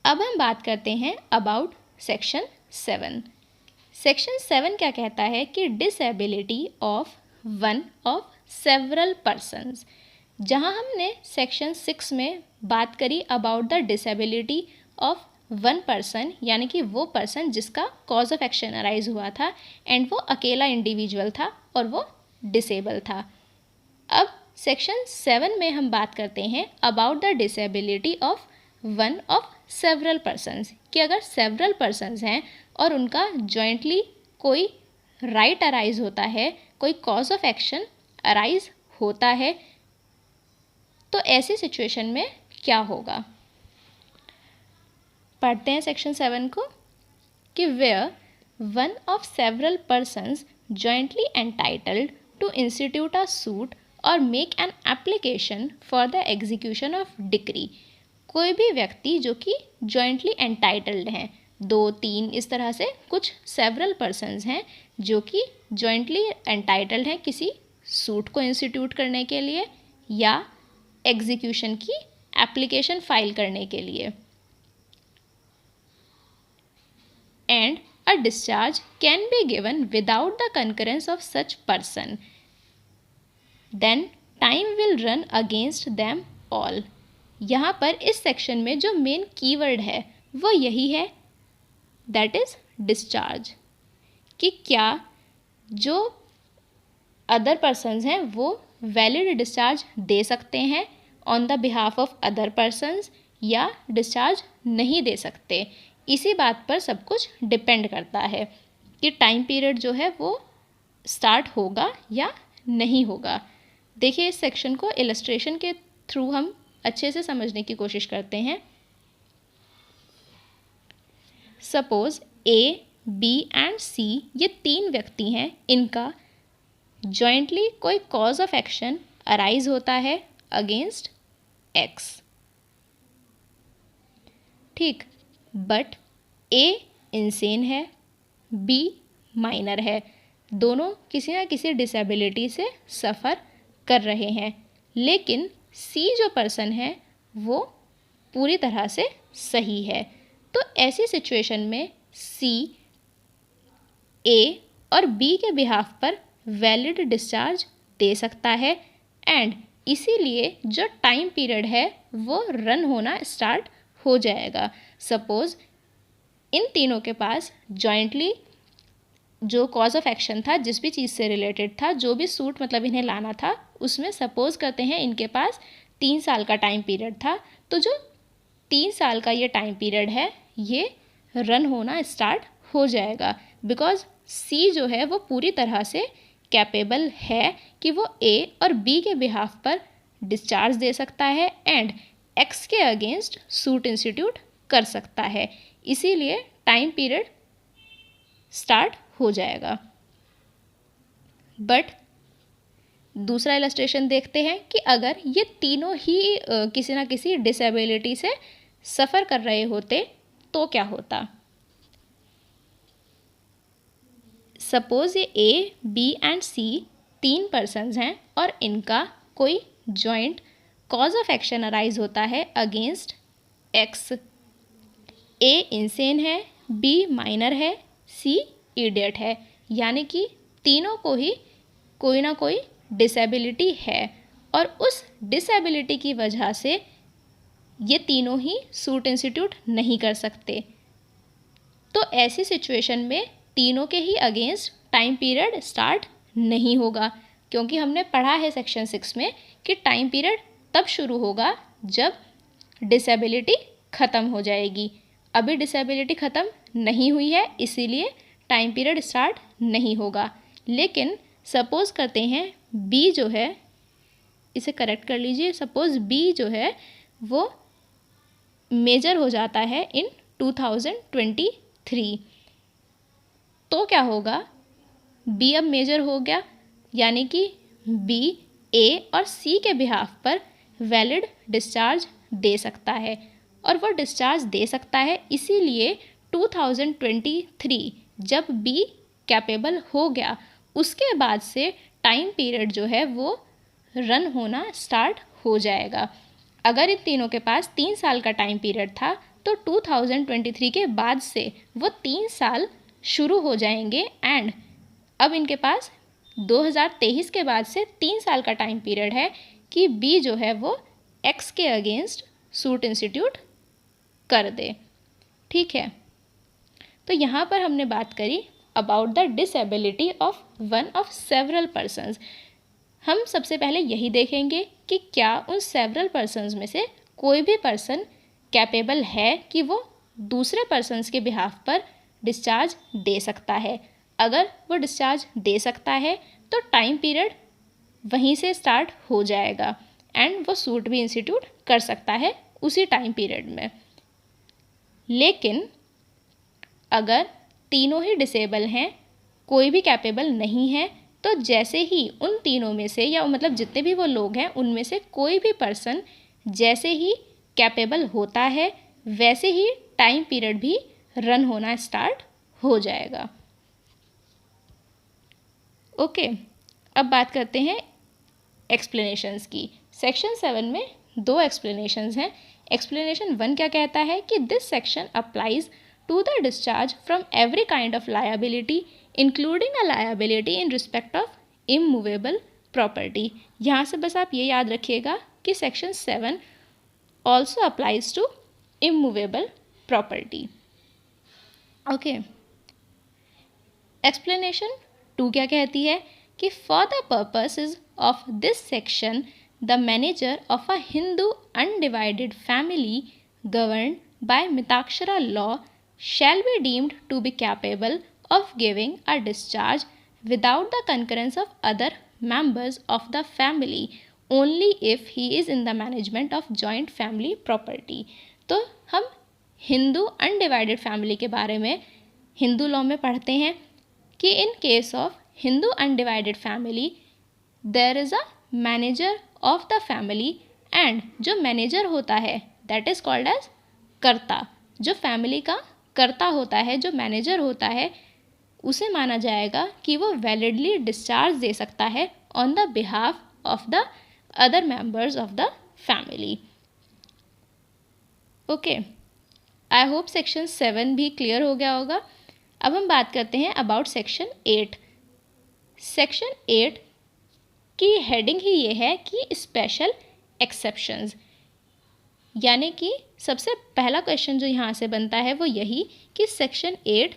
अब हम बात करते हैं अबाउट सेक्शन 7। सेक्शन 7 क्या कहता है कि disability of one of several persons. जहां हमने सेक्शन 6 में बात करी about the disability of one person, यानी कि वो पर्सन जिसका कॉज ऑफ एक्शन अराइज हुआ था एंड वो अकेला इंडिविजुअल था और वो डिसेबल था। अब सेक्शन 7 में हम बात करते हैं about the disability of one of several persons, कि अगर सेवरल पर्सन्स हैं और उनका जॉइंटली कोई राइट अराइज होता है, कोई कॉज ऑफ एक्शन अराइज होता है, तो ऐसी सिचुएशन में क्या होगा। पढ़ते हैं सेक्शन 7 को कि where one of several persons jointly entitled to institute a suit or make an application for the execution of decree. कोई भी व्यक्ति जो कि जॉइंटली एंटाइटल्ड हैं, 2-3 इस तरह से कुछ सेवरल पर्सन्स हैं जो कि जॉइंटली एंटाइटल्ड हैं किसी सूट को इंस्टीट्यूट करने के लिए या एग्जीक्यूशन की एप्लीकेशन फाइल करने के लिए, and a discharge can be given without the concurrence of such person, then time will run against them all। यहाँ पर इस सेक्शन में जो मेन कीवर्ड है वो यही है, दैट इज डिस्चार्ज, कि क्या जो अदर पर्सन्स हैं वो वैलिड डिस्चार्ज दे सकते हैं on the behalf of other persons या डिस्चार्ज नहीं दे सकते। इसी बात पर सब कुछ डिपेंड करता है कि टाइम पीरियड जो है वो स्टार्ट होगा या नहीं होगा। देखिए इस सेक्शन को इलस्ट्रेशन के थ्रू हम अच्छे से समझने की कोशिश करते हैं। सपोज ए, बी एंड सी ये 3 व्यक्ति हैं, इनका जॉइंटली कोई कॉज ऑफ एक्शन अराइज होता है अगेंस्ट एक्स, ठीक। बट ए इंसेन है, बी माइनर है, दोनों किसी ना किसी डिसेबिलिटी से सफ़र कर रहे हैं, लेकिन सी जो पर्सन है वो पूरी तरह से सही है। तो ऐसी सिचुएशन में सी ए और बी के बिहाफ पर वैलिड डिस्चार्ज दे सकता है एंड इसीलिए जो टाइम पीरियड है वो रन होना स्टार्ट हो जाएगा। सपोज़ इन तीनों के पास जॉइंटली जो कॉज ऑफ एक्शन था, जिस भी चीज़ से रिलेटेड था, जो भी सूट मतलब इन्हें लाना था, उसमें सपोज़ करते हैं इनके पास 3 साल का टाइम पीरियड था। तो जो 3 साल का ये टाइम पीरियड है ये रन होना स्टार्ट हो जाएगा, बिकॉज सी जो है वो पूरी तरह से कैपेबल है कि वो ए और बी के बिहाफ पर डिस्चार्ज दे सकता है एंड एक्स के अगेंस्ट सूट इंस्टीट्यूट कर सकता है, इसीलिए टाइम पीरियड स्टार्ट हो जाएगा। बट दूसरा इलस्ट्रेशन देखते हैं कि अगर ये तीनों ही किसी ना किसी डिसेबिलिटी से सफ़र कर रहे होते तो क्या होता। सपोज़ ये ए, बी एंड सी 3 पर्सन्स हैं और इनका कोई joint cause of action arise होता है अगेंस्ट एक्स। ए इंसेन है, बी माइनर है, सी इडियट है, यानी कि तीनों को ही कोई ना कोई डिसेबिलिटी है और उस डिसेबिलिटी की वजह से ये तीनों ही सूट इंस्टीट्यूट नहीं कर सकते। तो ऐसी सिचुएशन में तीनों के ही अगेंस्ट टाइम पीरियड स्टार्ट नहीं होगा, क्योंकि हमने पढ़ा है सेक्शन 6 में कि टाइम पीरियड तब शुरू होगा जब डिसेबिलिटी ख़त्म हो जाएगी। अभी डिसेबिलिटी ख़त्म नहीं हुई है, इसीलिए टाइम पीरियड स्टार्ट नहीं होगा। लेकिन सपोज़ करते हैं बी जो है, इसे करेक्ट कर लीजिए, सपोज़ बी जो है वो मेजर हो जाता है इन 2023, तो क्या होगा, बी अब मेजर हो गया, यानी कि बी ए और सी के बिहाफ पर वैलिड डिस्चार्ज दे सकता है और वो डिस्चार्ज दे सकता है इसीलिए 2023 जब बी कैपेबल हो गया उसके बाद से टाइम पीरियड जो है वो रन होना स्टार्ट हो जाएगा। अगर इन तीनों के पास 3 साल का टाइम पीरियड था तो 2023 के बाद से वो 3 साल शुरू हो जाएंगे एंड अब इनके पास 2023 के बाद से 3 साल का टाइम पीरियड है कि बी जो है वो एक्स के अगेंस्ट सूट इंस्टीट्यूट कर दे। ठीक है, तो यहाँ पर हमने बात करी about the disability of one of several persons. हम सबसे पहले यही देखेंगे कि क्या उन सेवरल पर्सन्स में से कोई भी पर्सन कैपेबल है कि वो दूसरे पर्सन्स के बिहाफ पर डिस्चार्ज दे सकता है। अगर वो डिस्चार्ज दे सकता है तो टाइम पीरियड वहीं से स्टार्ट हो जाएगा एंड वो सूट भी इंस्टीट्यूट कर सकता है उसी टाइम पीरियड में। लेकिन अगर तीनों ही डिसेबल हैं, कोई भी कैपेबल नहीं है, तो जैसे ही उन तीनों में से या मतलब जितने भी वो लोग हैं उनमें से कोई भी पर्सन जैसे ही कैपेबल होता है वैसे ही टाइम पीरियड भी रन होना स्टार्ट हो जाएगा। ओके, अब बात करते हैं एक्सप्लेनेशंस की। सेक्शन 7 में 2 एक्सप्लेनेशंस हैं। एक्सप्लेनेशन 1 क्या कहता है कि this section applies to the discharge from every kind of liability including a liability in respect of immovable property. यहाँ से बस आप ये याद रखिएगा कि section 7 also applies to immovable property. Okay, explanation 2 क्या कहती है कि for the purposes of this section the manager of a Hindu undivided family governed by Mitakshara law shall be deemed to be capable of giving a discharge without the concurrence of other members of the family only if he is in the management of joint family property। तो हम Hindu undivided family के बारे में Hindu law में पढ़ते हैं कि in case of Hindu undivided family there is a manager of the family and जो मैनेजर होता है दैट इज़ कॉल्ड एज कर्ता। जो फैमिली का कर्ता होता है, जो मैनेजर होता है, उसे माना जाएगा कि वो वैलिडली डिस्चार्ज दे सकता है on the behalf of the other members of the family. Okay, I hope section 7 भी क्लियर हो गया होगा। अब हम बात करते हैं अबाउट सेक्शन 8। सेक्शन 8 की हेडिंग ही ये है कि स्पेशल एक्सेप्शंस, यानी कि सबसे पहला क्वेश्चन जो यहाँ से बनता है वो यही कि section 8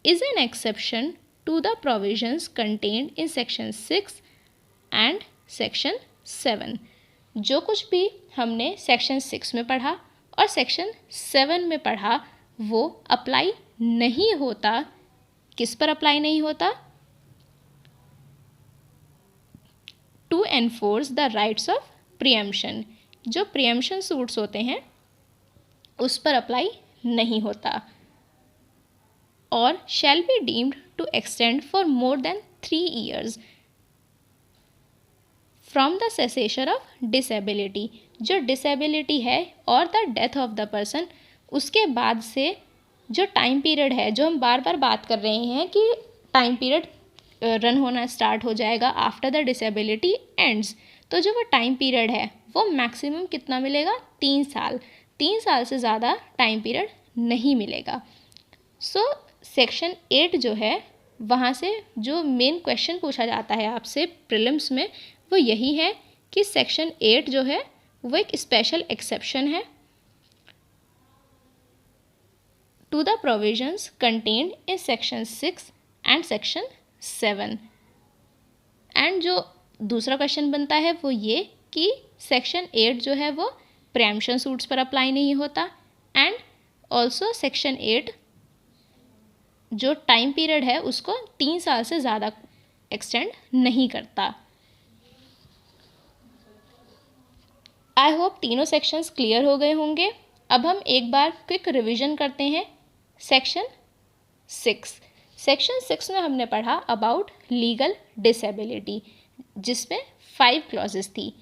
is an exception to the provisions contained in section 6 and section 7। जो कुछ भी हमने सेक्शन 6 में पढ़ा और सेक्शन 7 में पढ़ा वो अप्लाई नहीं होता। किस पर अप्लाई नहीं होता? To enforce the rights of preemption. जो प्रीएम्पशन सूट्स होते हैं उस पर अप्लाई नहीं होता। और shall be deemed to extend for more than 3 years from the cessation of disability. जो डिसेबिलिटी है और the death of the person, उसके बाद से जो टाइम पीरियड है, जो हम बार बार बात कर रहे हैं कि टाइम पीरियड रन होना स्टार्ट हो जाएगा आफ्टर द डिसेबिलिटी एंड्स, तो जो वो टाइम पीरियड है वो मैक्सिमम कितना मिलेगा? 3 साल। 3 साल से ज़्यादा टाइम पीरियड नहीं मिलेगा। सो सेक्शन 8 जो है वहाँ से जो मेन क्वेश्चन पूछा जाता है आपसे प्रीलिम्स में वो यही है कि सेक्शन 8 जो है वो एक स्पेशल एक्सेप्शन है to the provisions contained in section 6 and section 7। And जो दूसरा क्वेश्चन बनता है वो ये कि सेक्शन 8 जो है वो प्रीएम्पशन सूट्स पर अप्लाई नहीं होता एंड ऑल्सो सेक्शन 8 जो टाइम पीरियड है उसको 3 साल से ज़्यादा एक्सटेंड नहीं करता। आई होप तीनों सेक्शंस क्लियर हो गए होंगे। अब हम एक बार क्विक रिवीजन करते हैं। सेक्शन 6, सेक्शन 6 में हमने पढ़ा अबाउट लीगल डिसेबिलिटी जिसमें 5 क्लॉजेस थी।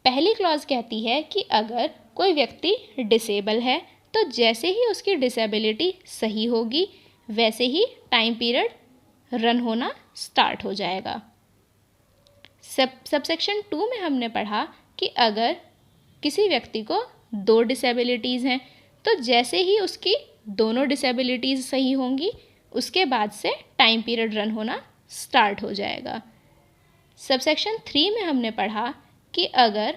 पहली क्लॉज कहती है कि अगर कोई व्यक्ति डिसेबल है तो जैसे ही उसकी डिसेबिलिटी सही होगी वैसे ही टाइम पीरियड रन होना स्टार्ट हो जाएगा। सबसेक्शन 2 में हमने पढ़ा कि अगर किसी व्यक्ति को 2 डिसेबिलिटीज़ हैं तो जैसे ही उसकी दोनों डिसेबिलिटीज़ सही होंगी उसके बाद से टाइम पीरियड रन होना स्टार्ट हो जाएगा। सबसेक्शन 3 में हमने पढ़ा कि अगर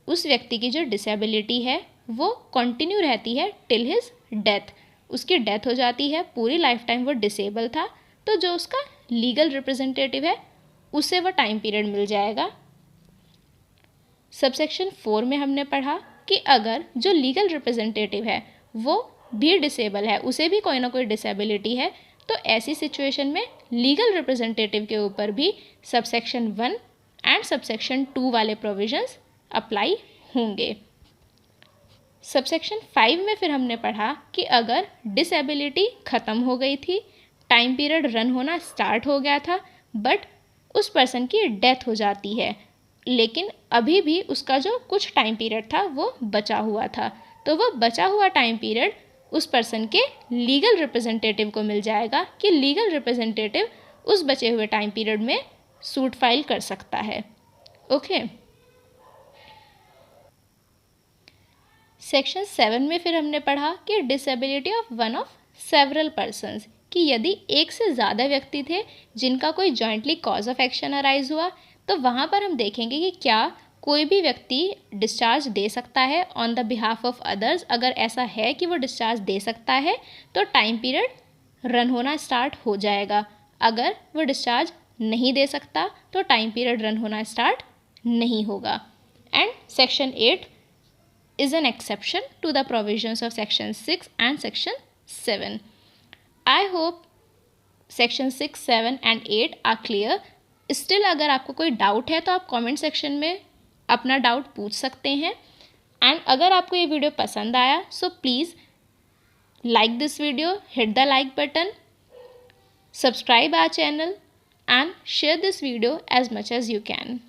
उस व्यक्ति की जो डिसेबिलिटी है वो कंटिन्यू रहती है टिल हिज डेथ, उसकी डेथ हो जाती है, पूरी लाइफ टाइम वो डिसेबल था, तो जो उसका लीगल रिप्रेजेंटेटिव है उसे वो टाइम पीरियड मिल जाएगा। सबसेक्शन 4 में हमने पढ़ा कि अगर जो लीगल रिप्रेजेंटेटिव है वो भी डिसेबल है, उसे भी कोई ना कोई डिसेबिलिटी है, तो ऐसी सिचुएशन में लीगल रिप्रेजेंटेटिव के ऊपर भी सबसेक्शन 1 एंड सबसेक्शन 2 वाले प्रोविजंस अप्लाई होंगे। सबसेक्शन 5 में फिर हमने पढ़ा कि अगर डिसेबिलिटी ख़त्म हो गई थी, टाइम पीरियड रन होना स्टार्ट हो गया था, बट उस पर्सन की डेथ हो जाती है, लेकिन अभी भी उसका जो कुछ टाइम पीरियड था वो बचा हुआ था, तो वो बचा हुआ टाइम पीरियड उस पर्सन के लीगल रिप्रेजेंटेटिव को मिल जाएगा कि लीगल रिप्रेजेंटेटिव उस बचे हुए टाइम पीरियड में सूट फाइल कर सकता है। ओके। सेक्शन 7 में फिर हमने पढ़ा कि disability of one of several persons, कि यदि एक से ज़्यादा व्यक्ति थे जिनका कोई jointly cause of action arise हुआ, तो वहाँ पर हम देखेंगे कि क्या कोई भी व्यक्ति डिस्चार्ज दे सकता है on the behalf of others. अगर ऐसा है कि वो डिस्चार्ज दे सकता है तो टाइम पीरियड रन होना स्टार्ट हो जाएगा। अगर वो डिस्चार्ज नहीं दे सकता तो टाइम पीरियड रन होना स्टार्ट नहीं होगा। And section 8 is an exception to the provisions of section 6 and section 7. I hope section 6, 7 and 8 are clear. Still अगर आपको कोई डाउट है तो आप कमेंट सेक्शन में अपना डाउट पूछ सकते हैं। एंड अगर आपको ये वीडियो पसंद आया so please like this video, hit the like button, subscribe our channel and share this video as much as you can.